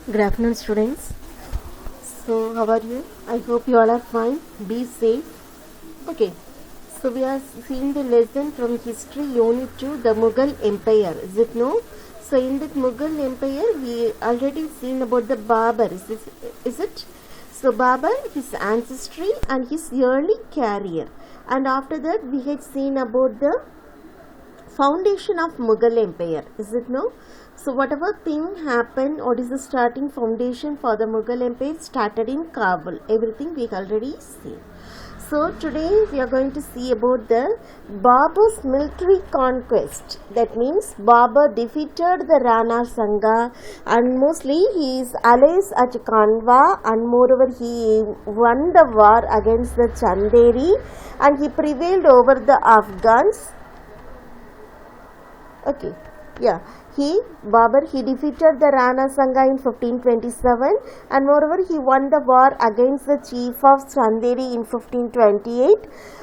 Good afternoon, students. So, how are you? I hope you all are fine. Be safe. Okay. So, we are seeing the lesson from History Unit 2, the Mughal Empire. Is it no? So, in that Mughal Empire, we already seen about the Babur. Is it? So, Babur, his ancestry and his early career. And after that, we had seen about the foundation of Mughal Empire. Is it no? So whatever thing happened, what is the starting foundation for the Mughal Empire started in Kabul. Everything we already seen. So today we are going to see about the Babur's military conquest. That means Babur defeated the Rana Sanga and mostly his allies at Kanwa, and moreover he won the war against the Chanderi and he prevailed over the Afghans. Okay, yeah. Babur defeated the Rana Sanga in 1527 and moreover he won the war against the chief of Chanderi in 1528,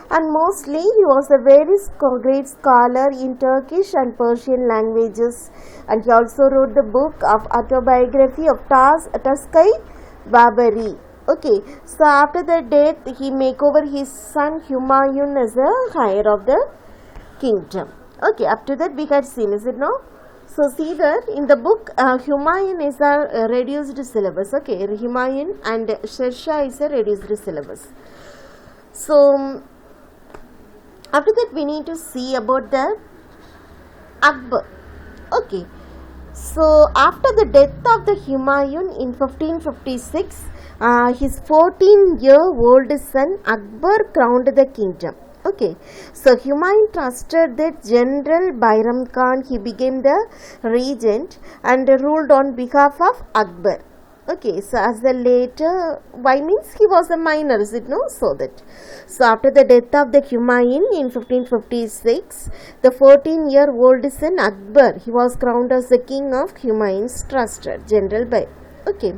and mostly he was a very great scholar in Turkish and Persian languages, and he also wrote the book of autobiography of Tazkar Babari. Okay, so after the death he make over his son Humayun as the heir of the kingdom. Okay, up to that we had seen, is it no? So see that in the book Humayun is a reduced syllabus. Okay, Humayun and Sher Shah is a reduced syllabus. So after that we need to see about the Akbar. Okay, so after the death of the Humayun in 1556, his 14-year-old son Akbar crowned the kingdom. Okay, so Humayun trusted that General Bairam Khan. He became the regent and ruled on behalf of Akbar. Okay, so as the later, why means he was a minor, is it no? So that. So after the death of the Humayun in 1556, the 14-year-old son Akbar, he was crowned as the king of Humayun's trusted General Bairam. Okay,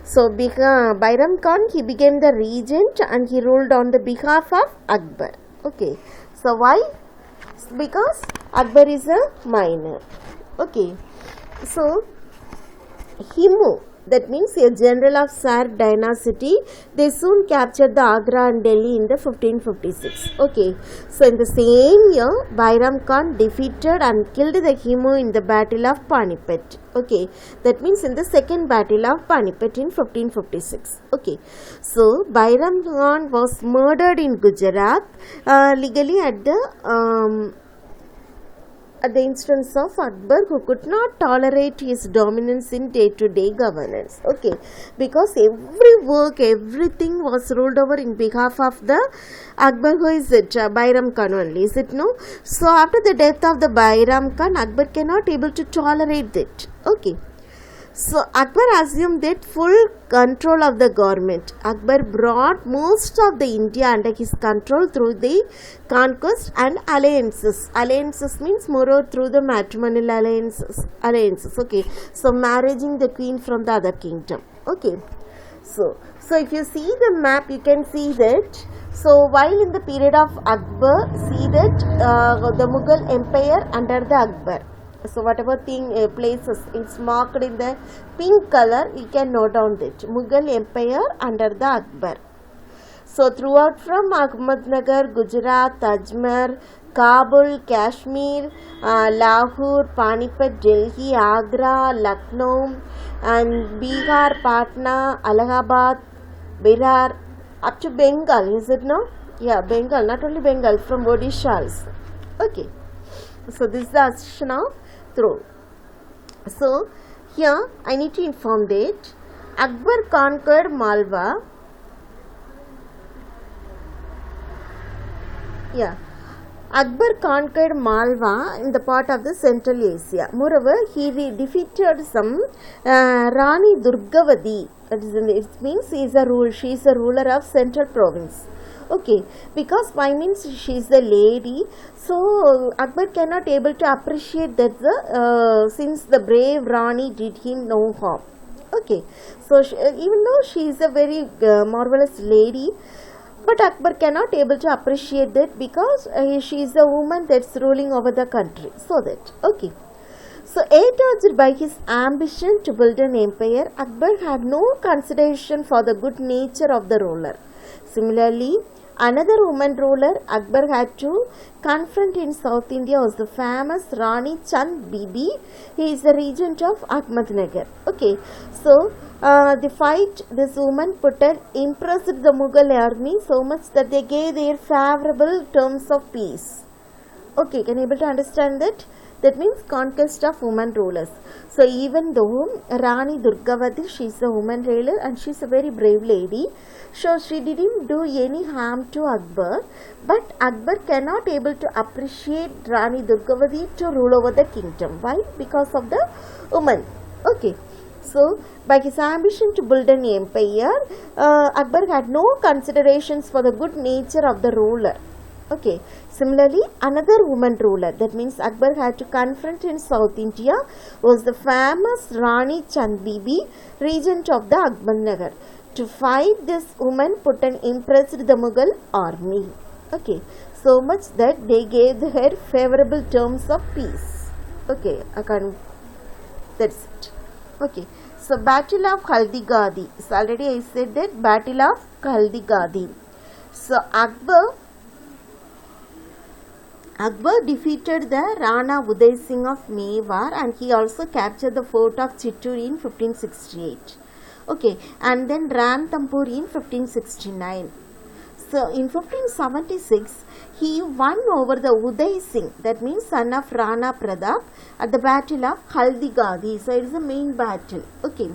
so Bairam Khan, he became the regent and he ruled on the behalf of Akbar. Okay, so why? Because Akbar is a minor. Okay, so Himu, that means a general of Sar dynasty, they soon captured the Agra and Delhi in the 1556. Okay, so in the same year, Bairam Khan defeated and killed the Himu in the battle of Panipat. Okay, that means in the second battle of Panipat in 1556. Okay, so Bairam Khan was murdered in Gujarat legally at the instance of Akbar, who could not tolerate his dominance in day-to-day governance. Okay, because every work, everything was ruled over in behalf of the Akbar, who is it? Bairam Khan only, is it no? So after the death of the Bairam Khan, Akbar cannot able to tolerate it. Okay, so Akbar assumed that full control of the government. Akbar brought most of the India under his control through the conquest and alliances. Alliances means more through the matrimonial alliances. Okay, so marrying the queen from the other kingdom. Okay, so if you see the map, you can see that. So while in the period of Akbar, see that the Mughal Empire under the Akbar. So whatever thing places it's marked in the pink color, you can note down that Mughal Empire under the Akbar. So throughout from Ahmednagar, Gujarat, Ajmer, Kabul, Kashmir, Lahore, Panipat, Delhi, Agra, Lucknow, and Bihar, Patna, Allahabad, Bihar, up to Bengal, is it no? Yeah, Bengal, not only Bengal, from Odisha also. Okay, so this is the assertion of throne. So here I need to inform that Akbar conquered Malwa. Yeah, Akbar conquered Malwa in the part of the Central Asia. Moreover, he defeated some Rani Durgavati. It means she is a ruler of Central Province. Okay, because why means she is the lady, so Akbar cannot able to appreciate that since the brave Rani did him no harm. Okay, so even though she is a very marvelous lady, but Akbar cannot able to appreciate that because she is the woman that's ruling over the country. So that, okay. So, urged by his ambition to build an empire, Akbar had no consideration for the good nature of the ruler. Similarly, another woman ruler Akbar had to confront in South India was the famous Rani Chand Bibi. He is the regent of Ahmednagar. Okay, so the fight this woman put an impressed the Mughal army so much that they gave their favorable terms of peace. Okay, can you able to understand that? That means conquest of women rulers. So even though Rani Durgavati, she is a woman ruler and she is a very brave lady, so she didn't do any harm to Akbar, but Akbar cannot able to appreciate Rani Durgavati to rule over the kingdom. Why? Because of the woman. Okay. So, by his ambition to build an empire, Akbar had no considerations for the good nature of the ruler. Okay. Similarly, another woman ruler, that means Akbar had to confront in South India, was the famous Rani Chand Bibi, regent of the Ahmednagar. To fight this woman put an impressed the Mughal army. Okay. So much that they gave her favorable terms of peace. Okay. That's it. Okay. So, Battle of Haldi-Ghadi. So, already I said that Battle of Haldi-Ghadi. So, Akbar defeated the Rana Uday Singh of Mewar and he also captured the fort of Chittoor in 1568. Okay, and then Ranthambore in 1569. So, in 1576, he won over the Uday Singh, that means son of Rana Pratap, at the battle of Haldi-Ghadi. So, it is the main battle. Okay,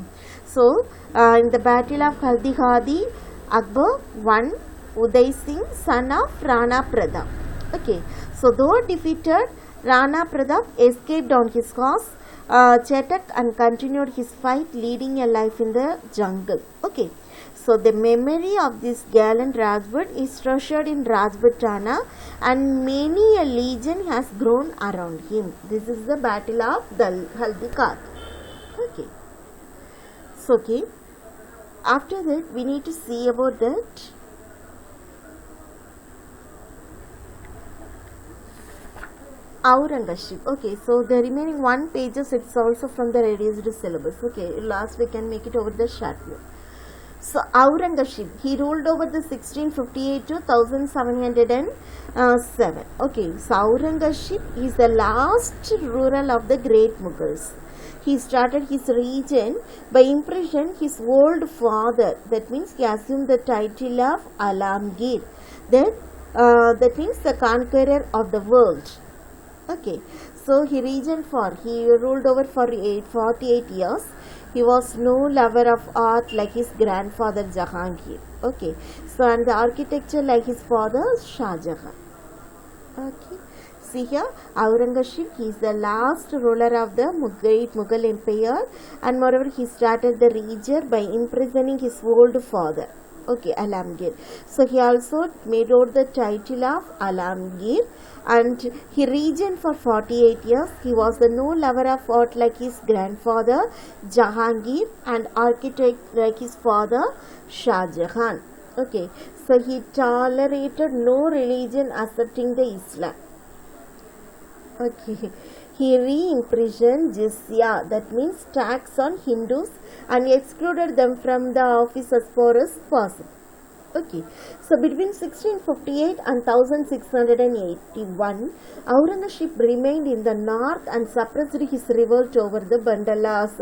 so in the battle of Haldi-Ghadi, Akbar won Uday Singh, son of Rana Pratap. Okay, so though defeated, Rana Pratap escaped on his horse Chetak and continued his fight, leading a life in the jungle. Okay, so the memory of this gallant Rajput is treasured in Rajputana and many a legend has grown around him. This is the battle of Haldi-Ghadi. Okay, so okay, after that we need to see about that. Aurangzeb. Okay, so the remaining one pages, it's also from the reduced syllabus. Okay, last we can make it over the short view. So Aurangzeb, he ruled over the 1658 to 1707. Okay, so Aurangzeb is the last ruler of the great Mughals. He started his reign by imprisoning his old father. That means he assumed the title of Alamgir. That means the conqueror of the world. Okay, so he ruled over for 48 years. He was no lover of art like his grandfather Jahangir. Okay, so and the architecture like his father Shah Jahan. Okay, see here, Aurangzeb, he is the last ruler of the great Mughal empire, and moreover he started the region by imprisoning his old father. Okay, Alamgir. So he also made out the title of Alamgir and he reigned for 48 years. He was the no lover of art like his grandfather Jahangir and architect like his father Shah Jahan. Okay, so he tolerated no religion accepting the Islam. Okay, he re-imprisoned jizya, that means tax on Hindus, and excluded them from the office as far as possible. Okay, so between 1658 and 1681, Aurangzeb remained in the north and suppressed his revolt over the Bandalas.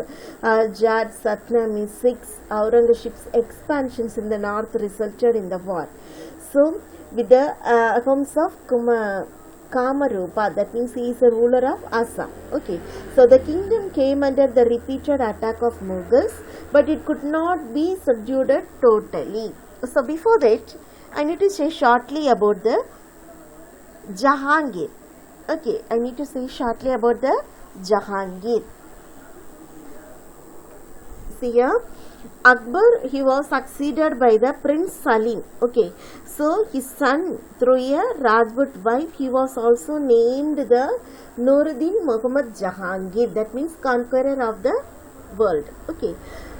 Jad Satnami 6, Aurangzeb's expansions in the north resulted in the war. So, with the homes of Kamarupa, that means he is a ruler of Assam. Okay, so the kingdom came under the repeated attack of Mughals, but it could not be subdued totally. So before that, I need to say shortly about the Jahangir. Okay, I need to say shortly about the Jahangir. See here, Akbar, he was succeeded by the Prince Salim. Okay, so his son, through a Rajput wife, he was also named the Nuruddin Muhammad Jahangir. That means conqueror of the world. Okay,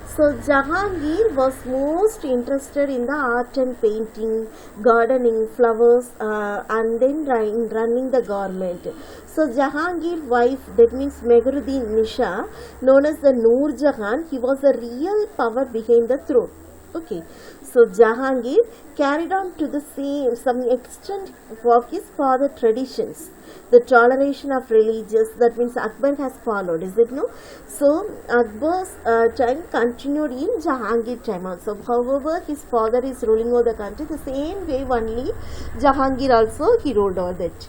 So Jahangir was most interested in the art and painting, gardening, flowers, and then running the government. So Jahangir's wife, that means Meghruddin Nisha, known as the Noor Jahan, he was the real power behind the throne. Okay, so Jahangir carried on to the same some extent of his father traditions. The toleration of religious, that means Akbar has followed, is it no? So Akbar's time continued in Jahangir time also. However, his father is ruling over the country, the same way only Jahangir also he ruled over that.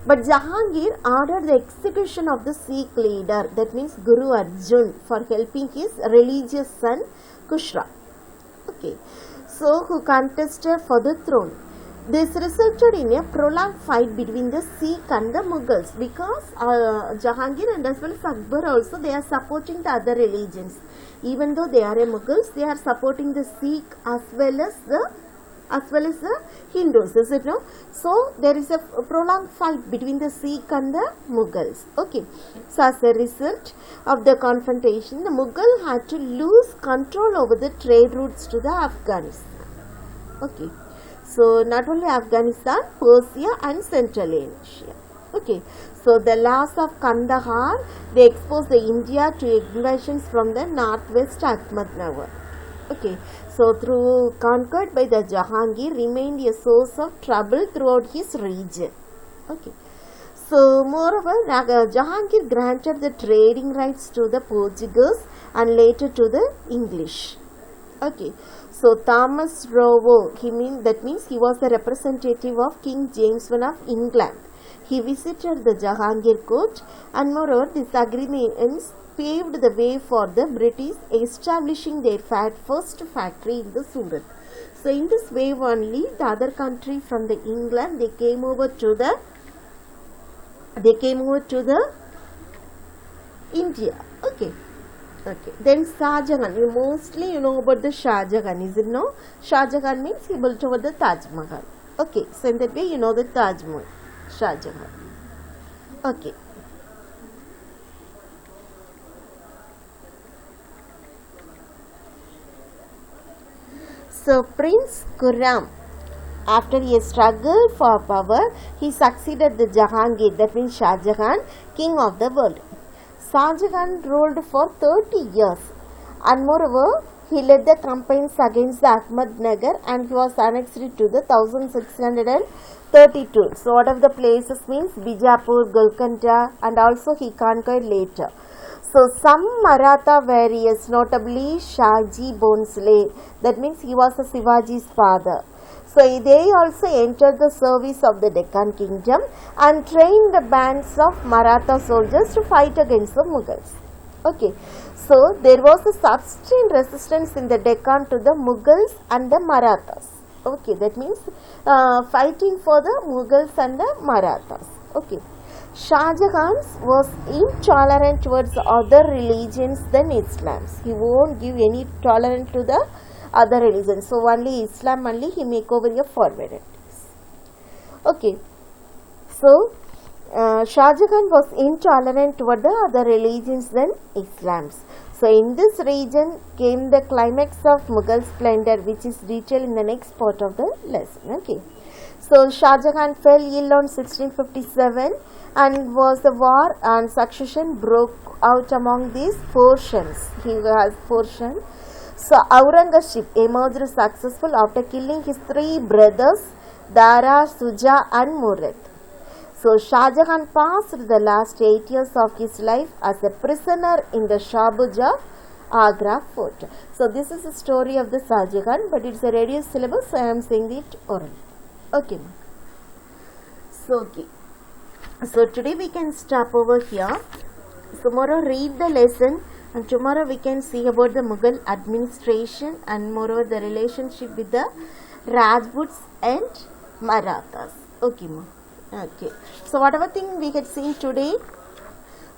But Jahangir ordered the execution of the Sikh leader, that means Guru Arjun, for helping his religious son Kushra. Okay, so who contested for the throne. This resulted in a prolonged fight between the Sikh and the Mughals, because Jahangir and as well as Akbar also, they are supporting the other religions. Even though they are a Mughals, they are supporting the Sikh as well as the Hindus, is it no? So there is a prolonged fight between the Sikh and the Mughals. Okay, so as a result of the confrontation, the Mughal had to lose control over the trade routes to the Afghanistan. Okay, so not only Afghanistan, Persia and Central Asia. Okay, so the loss of Kandahar, they exposed the India to invasions from the northwest Ahmednagar. Okay, so through conquered by the Jahangir remained a source of trouble throughout his region. Okay, so moreover, Jahangir granted the trading rights to the Portuguese and later to the English. Okay, so Thomas Rowe, that means he was the representative of King James I of England. He visited the Jahangir court, and moreover, this agreements paved the way for the British establishing their first factory in the Surat. So in this way only the other country from the England, they came over to the India. Okay. Okay. Then Shah Jahan, you mostly know about the Shah Jahan, is it no? Shah Jahan means he built over the Taj Mahal. Okay, so in that way you know the Taj Mahal, Shah Jahan. Okay. So Prince Khurram, after a struggle for power, he succeeded the Jahangir, that means Shah Jahan, king of the world. Shah Jahan ruled for 30 years, and moreover, he led the campaigns against the Ahmednagar, and he was annexed to the 1632. So what of the places means Bijapur, Golconda, and also he conquered later. So some Maratha warriors, notably Shaji Bhonsle, that means he was a Shivaji's father. So they also entered the service of the Deccan kingdom and trained the bands of Maratha soldiers to fight against the Mughals. Okay, so there was a sustained resistance in the Deccan to the Mughals and the Marathas. Okay, that means fighting for the Mughals and the Marathas. Okay. Shah Jahan was intolerant towards other religions than Islam. He won't give any tolerance to the other religions. So only Islam only he make over your forbidden. Okay. So Shah Jahan was intolerant toward the other religions than Islam. So in this region came the climax of Mughal splendor, which is detailed in the next part of the lesson. Okay. So Shah Jahan fell ill on 1657. And was the war and succession broke out among these portions. He has portion. So Aurangzeb emerged successful after killing his three brothers, Dara, Suja and Murad. So Shah Jahan passed the last 8 years of his life as a prisoner in the Shabuj of Agra fort. So this is the story of the Shah Jahan, but it's a radius syllabus, so I am saying it orally. Okay. So okay. So today we can stop over here. Tomorrow read the lesson, and tomorrow we can see about the Mughal administration and moreover the relationship with the Rajputs and Marathas. Okay, ma. Okay. So whatever thing we had seen today,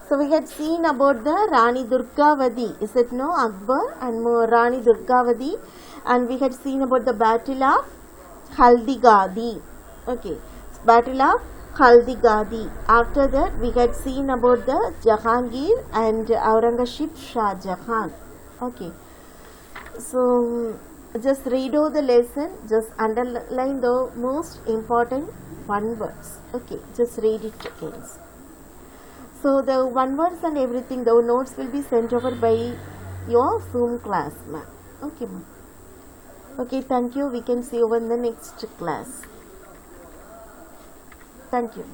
so we had seen about the Rani Durgavati, is it no? Akbar and Rani Durgavati, and we had seen about the Battle of Haldigadi. Okay, Battle of Haldigadi. After that, we had seen about the Jahangir and Aurangzeb Shah Jahan. Okay. So just read over the lesson, just underline the most important one words. Okay, just read it again. So the one words and everything, the notes will be sent over by your Zoom class, ma'am. Okay, ma'am. Okay, thank you. We can see you in the next class. Thank you.